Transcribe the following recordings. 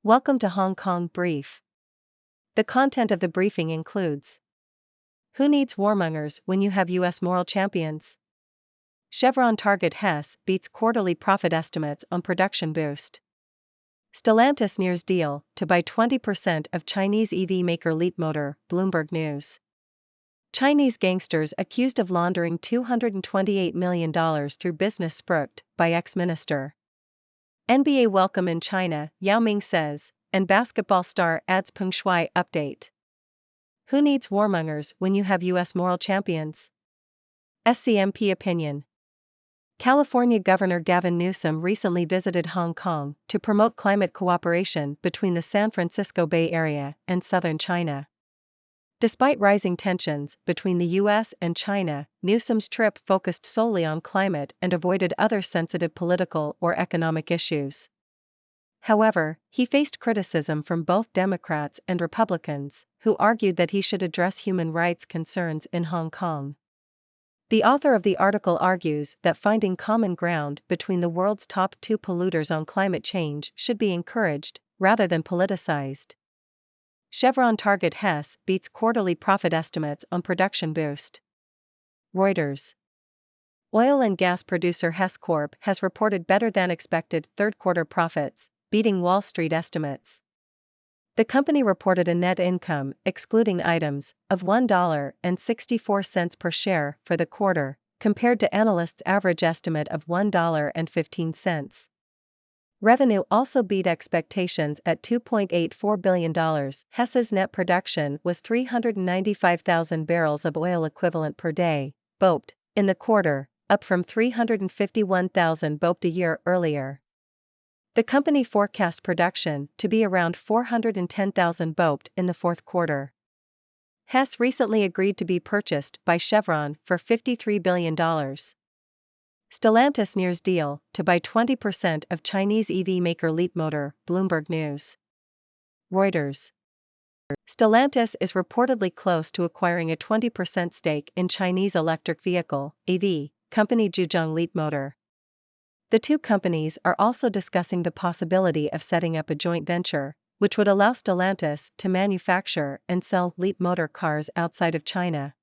Welcome to Hong Kong Brief. The content of the briefing includes: who needs warmongers when you have U.S. moral champions? Chevron target Hess beats quarterly profit estimates on production boost. Stellantis nears deal to buy 20% of Chinese EV maker Leapmotor, Bloomberg News. Chinese gangsters accused of laundering $228 million through business spruiked by ex-minister. NBA welcome in China, Yao Ming says, and basketball star adds Peng Shuai update. Who needs warmongers when you have U.S. moral champions? SCMP opinion. California Governor Gavin Newsom recently visited Hong Kong to promote climate cooperation between the San Francisco Bay Area and southern China. Despite rising tensions between the U.S. and China, Newsom's trip focused solely on climate and avoided other sensitive political or economic issues. However, he faced criticism from both Democrats and Republicans, who argued that he should address human rights concerns in Hong Kong. The author of the article argues that finding common ground between the world's top two polluters on climate change should be encouraged, rather than politicized. Chevron target Hess beats quarterly profit estimates on production boost. Reuters. Oil and gas producer Hess Corp has reported better than expected third-quarter profits, beating Wall Street estimates. The company reported a net income, excluding items, of $1.64 per share for the quarter, compared to analysts' average estimate of $1.15. Revenue also beat expectations at $2.84 billion. Hess's net production was 395,000 barrels of oil equivalent per day, BOPD, in the quarter, up from 351,000 BOPD a year earlier. The company forecast production to be around 410,000 BOPD in the fourth quarter. Hess recently agreed to be purchased by Chevron for $53 billion. Stellantis nears deal to buy 20% of Chinese EV maker Leapmotor, Bloomberg News. Reuters. Stellantis is reportedly close to acquiring a 20% stake in Chinese electric vehicle (EV) company Zhejiang Leapmotor. The two companies are also discussing the possibility of setting up a joint venture, which would allow Stellantis to manufacture and sell Leapmotor cars outside of China.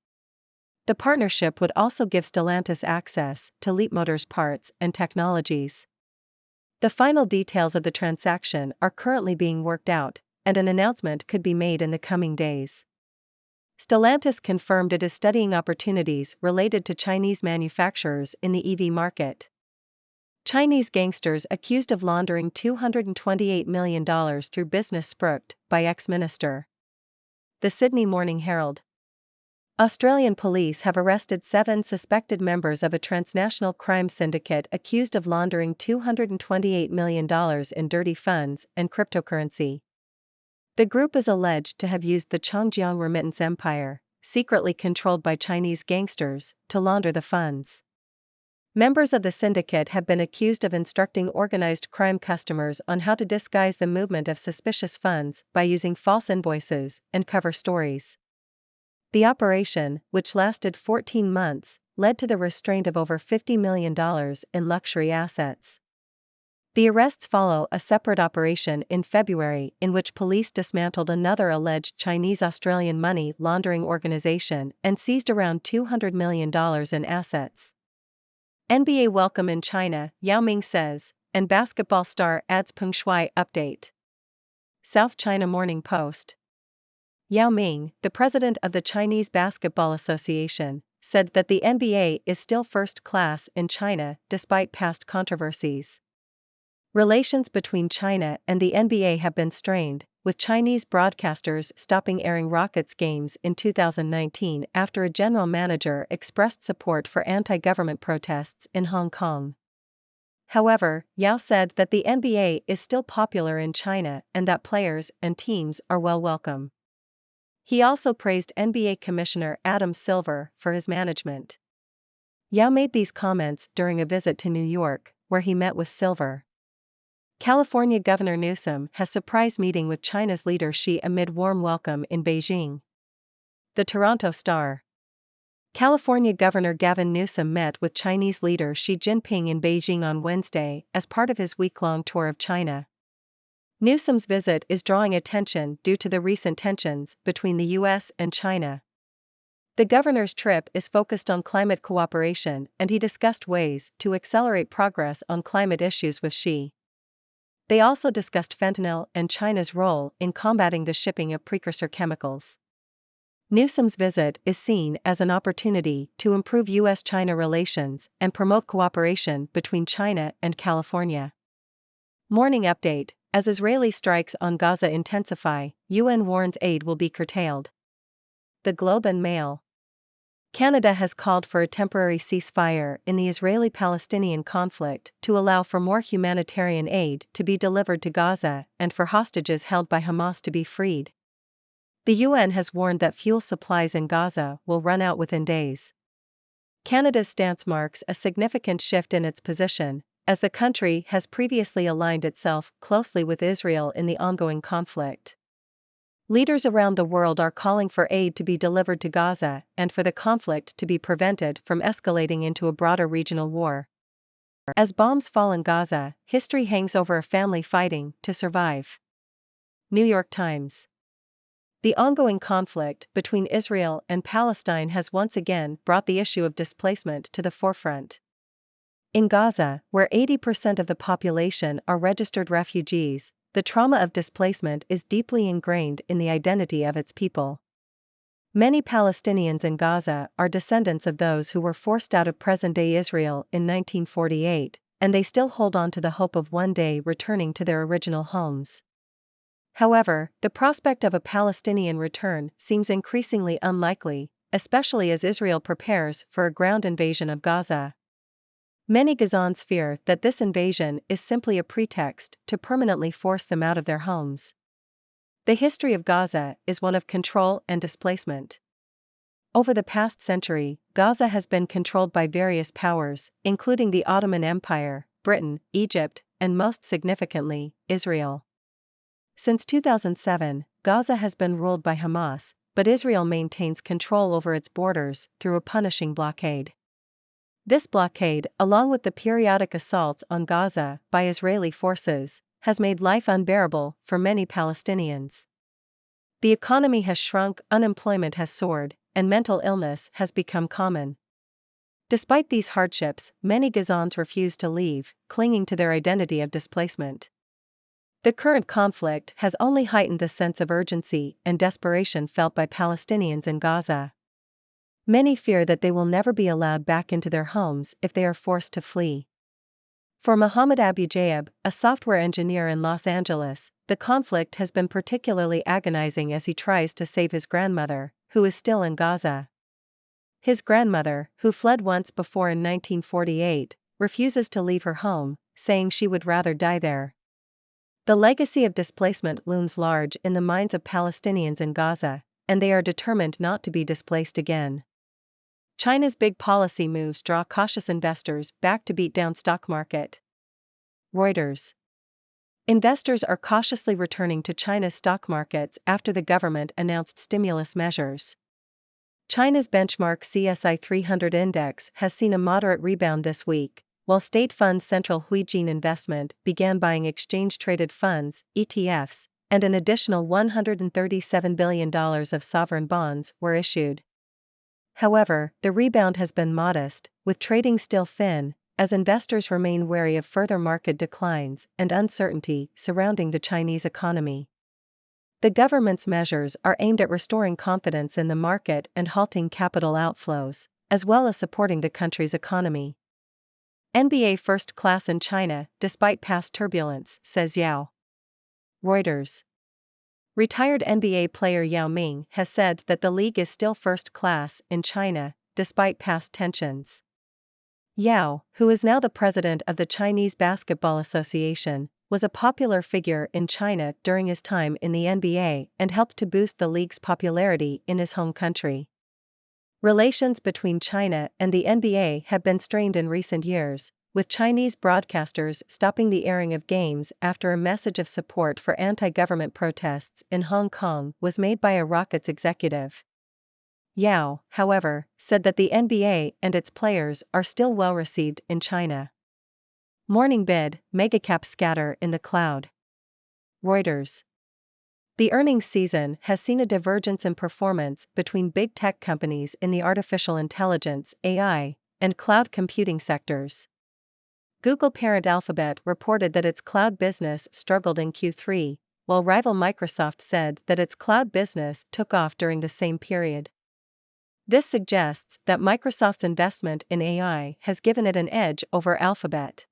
The partnership would also give Stellantis access to Leapmotor's parts and technologies. The final details of the transaction are currently being worked out, and an announcement could be made in the coming days. Stellantis confirmed it is studying opportunities related to Chinese manufacturers in the EV market. Chinese gangsters accused of laundering $228 million through business spruiked by ex-minister. The Sydney Morning Herald. Australian police have arrested 7 suspected members of a transnational crime syndicate accused of laundering $228 million in dirty funds and cryptocurrency. The group is alleged to have used the Chongjiang remittance empire, secretly controlled by Chinese gangsters, to launder the funds. Members of the syndicate have been accused of instructing organized crime customers on how to disguise the movement of suspicious funds by using false invoices and cover stories. The operation, which lasted 14 months, led to the restraint of over $50 million in luxury assets. The arrests follow a separate operation in February in which police dismantled another alleged Chinese-Australian money laundering organization and seized around $200 million in assets. NBA welcome in China, Yao Ming says, and basketball star adds Peng Shuai update. South China Morning Post. Yao Ming, the president of the Chinese Basketball Association, said that the NBA is still first class in China despite past controversies. Relations between China and the NBA have been strained, with Chinese broadcasters stopping airing Rockets games in 2019 after a general manager expressed support for anti-government protests in Hong Kong. However, Yao said that the NBA is still popular in China and that players and teams are welcome. He also praised NBA Commissioner Adam Silver for his management. Yao made these comments during a visit to New York, where he met with Silver. California Governor Newsom has surprise meeting with China's leader Xi amid warm welcome in Beijing. The Toronto Star. California Governor Gavin Newsom met with Chinese leader Xi Jinping in Beijing on Wednesday as part of his week-long tour of China. Newsom's visit is drawing attention due to the recent tensions between the US and China. The governor's trip is focused on climate cooperation, and he discussed ways to accelerate progress on climate issues with Xi. They also discussed fentanyl and China's role in combating the shipping of precursor chemicals. Newsom's visit is seen as an opportunity to improve US-China relations and promote cooperation between China and California. Morning update: as Israeli strikes on Gaza intensify, UN warns aid will be curtailed. The Globe and Mail. Canada has called for a temporary ceasefire in the Israeli-Palestinian conflict to allow for more humanitarian aid to be delivered to Gaza and for hostages held by Hamas to be freed. The UN has warned that fuel supplies in Gaza will run out within days. Canada's stance marks a significant shift in its position, as the country has previously aligned itself closely with Israel in the ongoing conflict. Leaders around the world are calling for aid to be delivered to Gaza and for the conflict to be prevented from escalating into a broader regional war. As bombs fall in Gaza, history hangs over a family fighting to survive. New York Times. The ongoing conflict between Israel and Palestine has once again brought the issue of displacement to the forefront. In Gaza, where 80% of the population are registered refugees, the trauma of displacement is deeply ingrained in the identity of its people. Many Palestinians in Gaza are descendants of those who were forced out of present-day Israel in 1948, and they still hold on to the hope of one day returning to their original homes. However, the prospect of a Palestinian return seems increasingly unlikely, especially as Israel prepares for a ground invasion of Gaza. Many Gazans fear that this invasion is simply a pretext to permanently force them out of their homes. The history of Gaza is one of control and displacement. Over the past century, Gaza has been controlled by various powers, including the Ottoman Empire, Britain, Egypt, and most significantly, Israel. Since 2007, Gaza has been ruled by Hamas, but Israel maintains control over its borders through a punishing blockade. This blockade, along with the periodic assaults on Gaza by Israeli forces, has made life unbearable for many Palestinians. The economy has shrunk, unemployment has soared, and mental illness has become common. Despite these hardships, many Gazans refuse to leave, clinging to their identity of displacement. The current conflict has only heightened the sense of urgency and desperation felt by Palestinians in Gaza. Many fear that they will never be allowed back into their homes if they are forced to flee. For Mohammed Abu Jayab, a software engineer in Los Angeles, the conflict has been particularly agonizing as he tries to save his grandmother, who is still in Gaza. His grandmother, who fled once before in 1948, refuses to leave her home, saying she would rather die there. The legacy of displacement looms large in the minds of Palestinians in Gaza, and they are determined not to be displaced again. China's big policy moves draw cautious investors back to beat down stock market. Reuters. Investors are cautiously returning to China's stock markets after the government announced stimulus measures. China's benchmark CSI 300 index has seen a moderate rebound this week, while state fund Central Huijin Investment began buying exchange-traded funds, ETFs, and an additional $137 billion of sovereign bonds were issued. However, the rebound has been modest, with trading still thin, as investors remain wary of further market declines and uncertainty surrounding the Chinese economy. The government's measures are aimed at restoring confidence in the market and halting capital outflows, as well as supporting the country's economy. NBA first class in China, despite past turbulence, says Yao. Reuters. Retired NBA player Yao Ming has said that the league is still first class in China, despite past tensions. Yao, who is now the president of the Chinese Basketball Association, was a popular figure in China during his time in the NBA and helped to boost the league's popularity in his home country. Relations between China and the NBA have been strained in recent years, with Chinese broadcasters stopping the airing of games after a message of support for anti-government protests in Hong Kong was made by a Rockets executive. Yao, however, said that the NBA and its players are still well received in China. Morning bid, megacaps scatter in the cloud. Reuters. The earnings season has seen a divergence in performance between big tech companies in the artificial intelligence (AI) and cloud computing sectors. Google parent Alphabet reported that its cloud business struggled in Q3, while rival Microsoft said that its cloud business took off during the same period. This suggests that Microsoft's investment in AI has given it an edge over Alphabet.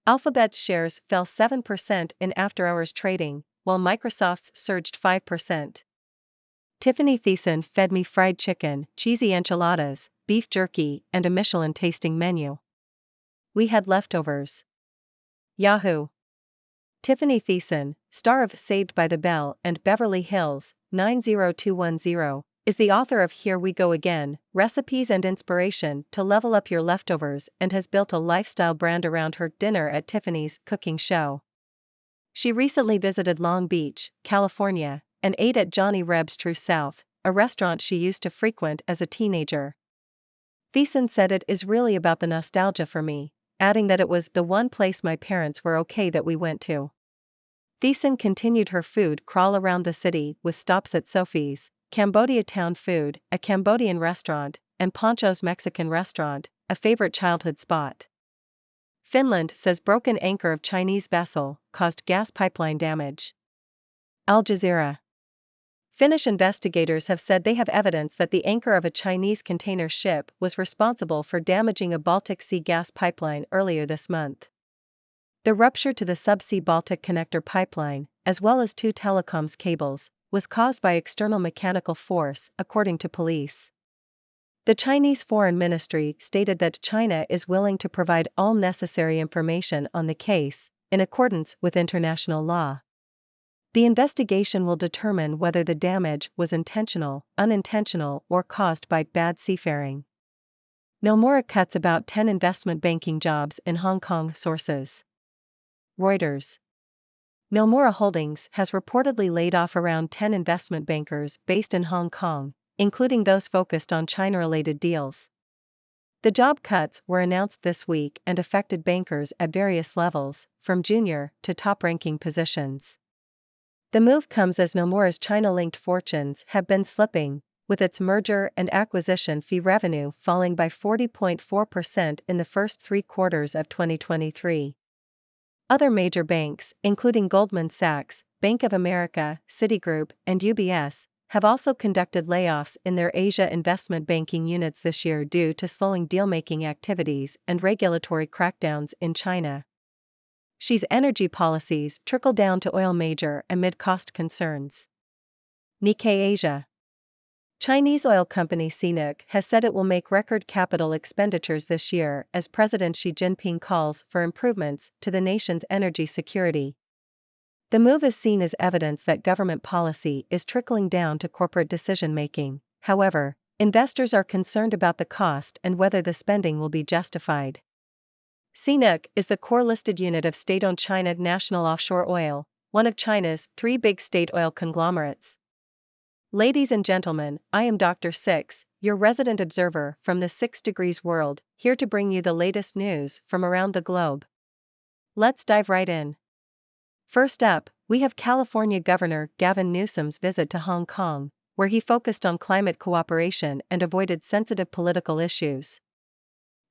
Alphabet's shares fell 7% in after-hours trading, while Microsoft's surged 5%. Tiffany Thiessen fed me fried chicken, cheesy enchiladas, beef jerky, and a Michelin-tasting menu. We had leftovers. Yahoo! Tiffany Thiessen, star of Saved by the Bell and Beverly Hills 90210, is the author of Here We Go Again, Recipes and Inspiration to Level Up Your Leftovers, and has built a lifestyle brand around her Dinner at Tiffany's cooking show. She recently visited Long Beach, California, and ate at Johnny Reb's True South, a restaurant she used to frequent as a teenager. Thiessen said, "It is really about the nostalgia for me," adding that it was the one place my parents were okay that we went to. Thiessen continued her food crawl around the city with stops at Sophie's, Cambodia Town Food, a Cambodian restaurant, and Poncho's Mexican restaurant, a favorite childhood spot. Finland says broken anchor of Chinese vessel caused gas pipeline damage. Al Jazeera. Finnish investigators have said they have evidence that the anchor of a Chinese container ship was responsible for damaging a Baltic Sea gas pipeline earlier this month. The rupture to the subsea Baltic Connector pipeline, as well as 2 telecoms cables, was caused by external mechanical force, according to police. The Chinese Foreign Ministry stated that China is willing to provide all necessary information on the case, in accordance with international law. The investigation will determine whether the damage was intentional, unintentional, or caused by bad seafaring. Nomura cuts about 10 investment banking jobs in Hong Kong, sources. Reuters. Nomura Holdings has reportedly laid off around 10 investment bankers based in Hong Kong, including those focused on China-related deals. The job cuts were announced this week and affected bankers at various levels, from junior to top-ranking positions. The move comes as Nomura's China-linked fortunes have been slipping, with its merger and acquisition fee revenue falling by 40.4% in the first 3 quarters of 2023. Other major banks, including Goldman Sachs, Bank of America, Citigroup, and UBS, have also conducted layoffs in their Asia investment banking units this year due to slowing deal-making activities and regulatory crackdowns in China. Xi's energy policies trickle down to oil major amid cost concerns. Nikkei Asia. Chinese oil company CNOOC has said it will make record capital expenditures this year as President Xi Jinping calls for improvements to the nation's energy security. The move is seen as evidence that government policy is trickling down to corporate decision-making. However, investors are concerned about the cost and whether the spending will be justified. CNOOC is the core-listed unit of state-owned China National Offshore Oil, one of China's 3 big state oil conglomerates. Ladies and gentlemen, I am Dr. Six, your resident observer from the 6 Degrees world, here to bring you the latest news from around the globe. Let's dive right in. First up, we have California Governor Gavin Newsom's visit to Hong Kong, where he focused on climate cooperation and avoided sensitive political issues.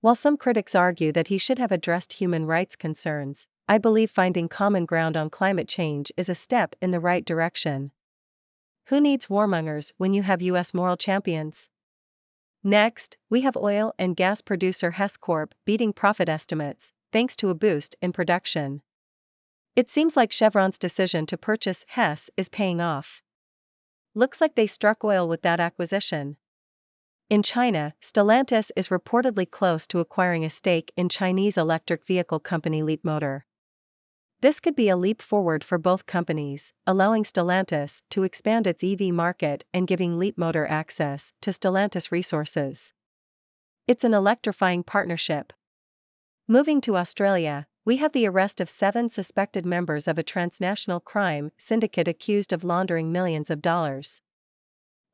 While some critics argue that he should have addressed human rights concerns, I believe finding common ground on climate change is a step in the right direction. Who needs warmongers when you have U.S. moral champions? Next, we have oil and gas producer Hess Corp beating profit estimates, thanks to a boost in production. It seems like Chevron's decision to purchase Hess is paying off. Looks like they struck oil with that acquisition. In China, Stellantis is reportedly close to acquiring a stake in Chinese electric vehicle company Leapmotor. This could be a leap forward for both companies, allowing Stellantis to expand its EV market and giving Leapmotor access to Stellantis resources. It's an electrifying partnership. Moving to Australia, we have the arrest of 7 suspected members of a transnational crime syndicate accused of laundering millions of dollars.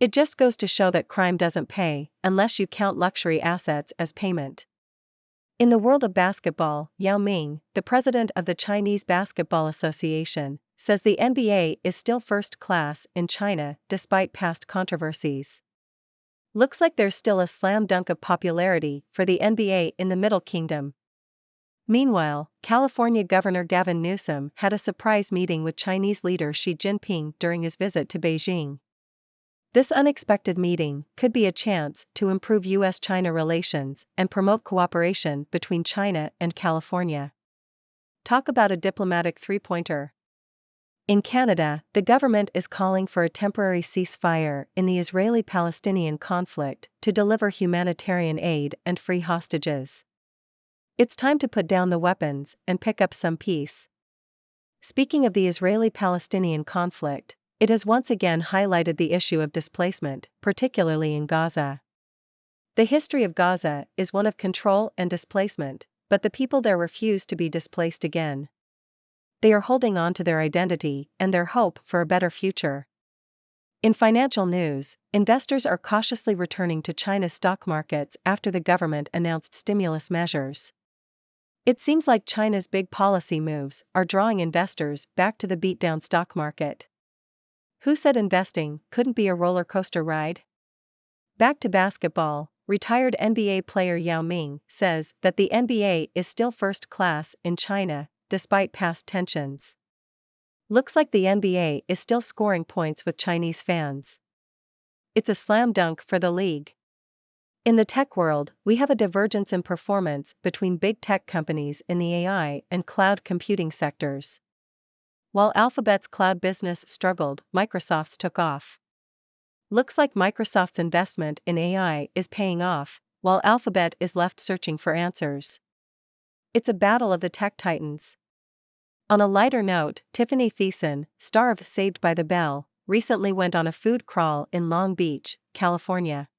It just goes to show that crime doesn't pay, unless you count luxury assets as payment. In the world of basketball, Yao Ming, the president of the Chinese Basketball Association, says the NBA is still first class in China despite past controversies. Looks like there's still a slam dunk of popularity for the NBA in the Middle Kingdom. Meanwhile, California Governor Gavin Newsom had a surprise meeting with Chinese leader Xi Jinping during his visit to Beijing. This unexpected meeting could be a chance to improve U.S.-China relations and promote cooperation between China and California. Talk about a diplomatic three-pointer. In Canada, the government is calling for a temporary ceasefire in the Israeli-Palestinian conflict to deliver humanitarian aid and free hostages. It's time to put down the weapons and pick up some peace. Speaking of the Israeli-Palestinian conflict, it has once again highlighted the issue of displacement, particularly in Gaza. The history of Gaza is one of control and displacement, but the people there refuse to be displaced again. They are holding on to their identity and their hope for a better future. In financial news, investors are cautiously returning to China's stock markets after the government announced stimulus measures. It seems like China's big policy moves are drawing investors back to the beat-down stock market. Who said investing couldn't be a roller coaster ride? Back to basketball, retired NBA player Yao Ming says that the NBA is still first class in China, despite past tensions. Looks like the NBA is still scoring points with Chinese fans. It's a slam dunk for the league. In the tech world, we have a divergence in performance between big tech companies in the AI and cloud computing sectors. While Alphabet's cloud business struggled, Microsoft's took off. Looks like Microsoft's investment in AI is paying off, while Alphabet is left searching for answers. It's a battle of the tech titans. On a lighter note, Tiffany Thiessen, star of Saved by the Bell, recently went on a food crawl in Long Beach, California.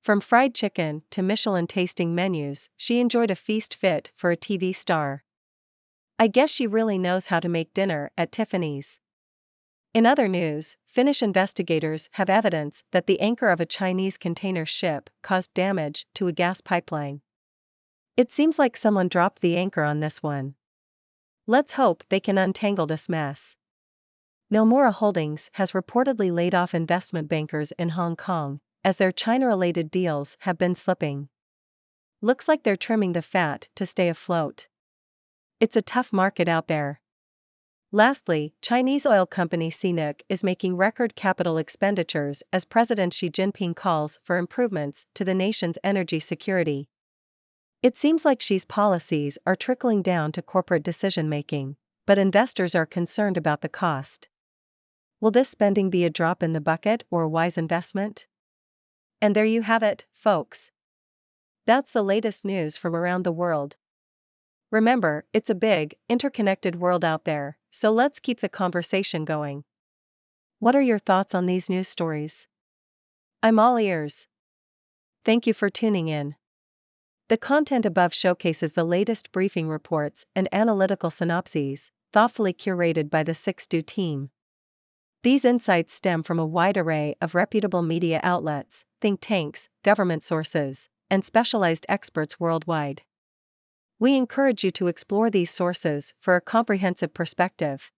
From fried chicken to Michelin-tasting menus, she enjoyed a feast fit for a TV star. I guess she really knows how to make dinner at Tiffany's. In other news, Finnish investigators have evidence that the anchor of a Chinese container ship caused damage to a gas pipeline. It seems like someone dropped the anchor on this one. Let's hope they can untangle this mess. Nomura Holdings has reportedly laid off investment bankers in Hong Kong, as their China-related deals have been slipping. Looks like they're trimming the fat to stay afloat. It's a tough market out there. Lastly, Chinese oil company CNOOC is making record capital expenditures as President Xi Jinping calls for improvements to the nation's energy security. It seems like Xi's policies are trickling down to corporate decision-making, but investors are concerned about the cost. Will this spending be a drop in the bucket or a wise investment? And there you have it, folks. That's the latest news from around the world. Remember, it's a big, interconnected world out there, so let's keep the conversation going. What are your thoughts on these news stories? I'm all ears. Thank you for tuning in. The content above showcases the latest briefing reports and analytical synopses, thoughtfully curated by the 6Do team. These insights stem from a wide array of reputable media outlets, think tanks, government sources, and specialized experts worldwide. We encourage you to explore these sources for a comprehensive perspective.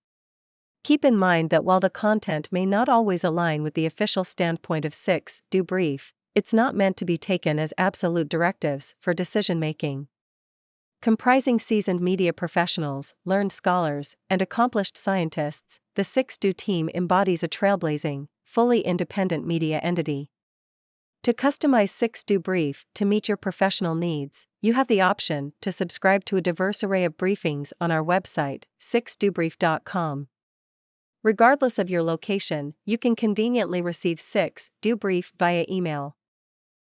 Keep in mind that while the content may not always align with the official standpoint of 6Do Brief, it's not meant to be taken as absolute directives for decision-making. Comprising seasoned media professionals, learned scholars, and accomplished scientists, the 6Do team embodies a trailblazing, fully independent media entity. To customize 6Do Brief to meet your professional needs, you have the option to subscribe to a diverse array of briefings on our website, 6dobrief.com. Regardless of your location, you can conveniently receive 6Do Brief via email.